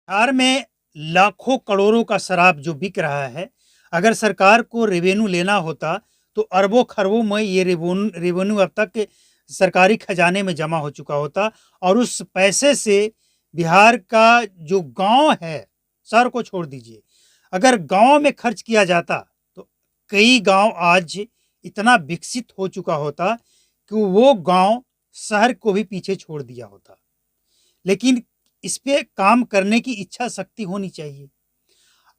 बिहार में लाखों करोड़ों का शराब जो बिक रहा है, अगर सरकार को रेवेन्यू लेना होता तो अरबों खरबों में ये रेवेन्यू अब तक सरकारी खजाने में जमा हो चुका होता और उस पैसे से बिहार का जो गांव है, शहर को छोड़ दीजिए, अगर गांव में खर्च किया जाता तो कई गांव आज इतना विकसित हो चुका होता कि वो गांव शहर को भी पीछे छोड़ दिया होता। लेकिन इस पे काम करने की इच्छा शक्ति होनी चाहिए।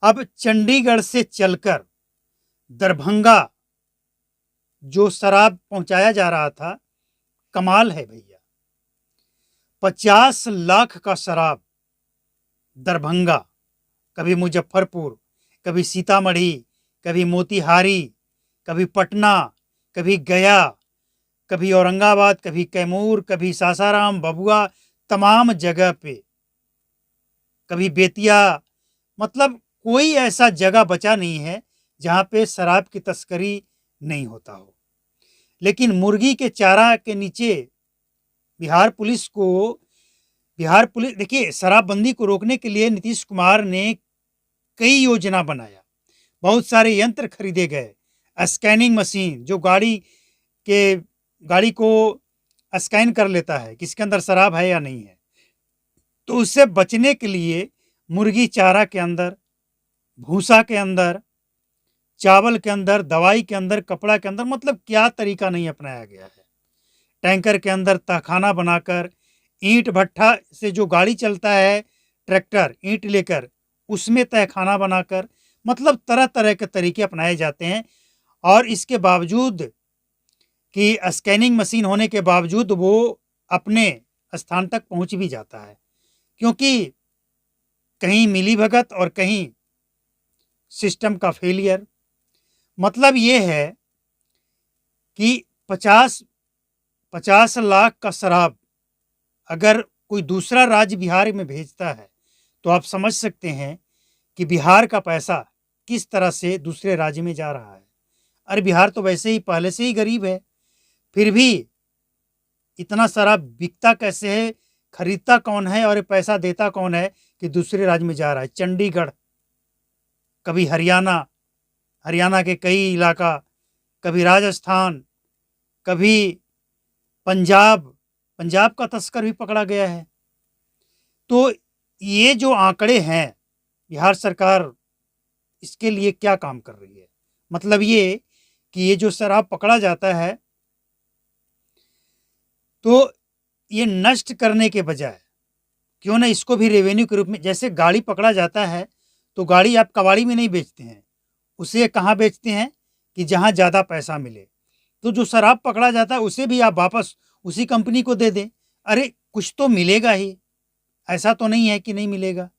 अब चंडीगढ़ से चलकर दरभंगा जो शराब पहुंचाया जा रहा था, कमाल है भैया। 50 लाख का शराब दरभंगा, कभी मुजफ्फरपुर, कभी सीतामढ़ी, कभी मोतिहारी, कभी पटना, कभी गया, कभी औरंगाबाद, कभी कैमूर, कभी सासाराम, भभुआ, तमाम जगह पे, कभी बेतिया, मतलब कोई ऐसा जगह बचा नहीं है जहां पे शराब की तस्करी नहीं होता हो। लेकिन मुर्गी के चारा के नीचे बिहार पुलिस देखिए, शराबबंदी को रोकने के लिए नीतीश कुमार ने कई योजना बनाया, बहुत सारे यंत्र खरीदे गए, स्कैनिंग मशीन जो गाड़ी को स्कैन कर लेता है किसके अंदर शराब है या नहीं है। तो उससे बचने के लिए मुर्गी चारा के अंदर, भूसा के अंदर, चावल के अंदर, दवाई के अंदर, कपड़ा के अंदर, मतलब क्या तरीका नहीं अपनाया गया है। टैंकर के अंदर तहखाना बनाकर, ईंट भट्ठा से जो गाड़ी चलता है, ट्रैक्टर ईंट लेकर, उसमें तहखाना बनाकर, मतलब तरह तरह के तरीके अपनाए जाते हैं। और इसके बावजूद कि स्कैनिंग मशीन होने के बावजूद वो अपने स्थान तक पहुंच भी जाता है, क्योंकि कहीं मिलीभगत और कहीं सिस्टम का फेलियर। मतलब ये है कि 50 लाख का शराब अगर कोई दूसरा राज्य बिहार में भेजता है तो आप समझ सकते हैं कि बिहार का पैसा किस तरह से दूसरे राज्य में जा रहा है। अरे बिहार तो वैसे ही पहले से ही गरीब है, फिर भी इतना शराब बिकता कैसे है, खरीदता कौन है और पैसा देता कौन है कि दूसरे राज्य में जा रहा है। चंडीगढ़, कभी हरियाणा, हरियाणा के कई इलाका, कभी राजस्थान, कभी पंजाब, पंजाब का तस्कर भी पकड़ा गया है। तो ये जो आंकड़े हैं, बिहार सरकार इसके लिए क्या काम कर रही है? मतलब ये कि ये जो शराब पकड़ा जाता है तो ये नष्ट करने के बजाय क्यों ना इसको भी रेवेन्यू के रूप में, जैसे गाड़ी पकड़ा जाता है तो गाड़ी आप कबाड़ी में नहीं बेचते हैं, उसे कहाँ बेचते हैं कि जहाँ ज़्यादा पैसा मिले। तो जो शराब पकड़ा जाता है उसे भी आप वापस उसी कंपनी को दे दें। अरे कुछ तो मिलेगा ही, ऐसा तो नहीं है कि नहीं मिलेगा,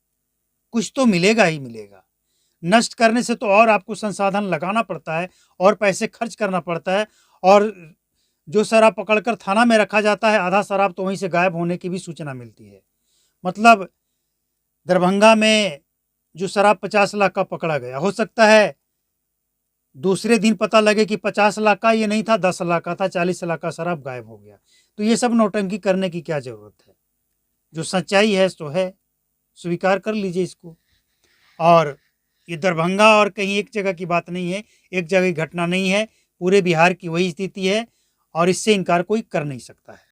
कुछ तो मिलेगा ही मिलेगा। नष्ट करने से तो और आपको संसाधन लगाना पड़ता है और पैसे खर्च करना पड़ता है। और जो शराब पकड़कर थाना में रखा जाता है, आधा शराब तो वहीं से गायब होने की भी सूचना मिलती है। मतलब दरभंगा में जो शराब 50 लाख का पकड़ा गया, हो सकता है दूसरे दिन पता लगे कि 50 लाख का ये नहीं था, 10 लाख का था, 40 लाख का शराब गायब हो गया। तो ये सब नौटंकी करने की क्या जरूरत है? जो सच्चाई है सो है, स्वीकार कर लीजिए इसको। और ये दरभंगा और कहीं एक जगह की बात नहीं है, एक जगह की घटना नहीं है, पूरे बिहार की वही स्थिति है और इससे इनकार कोई कर नहीं सकता है।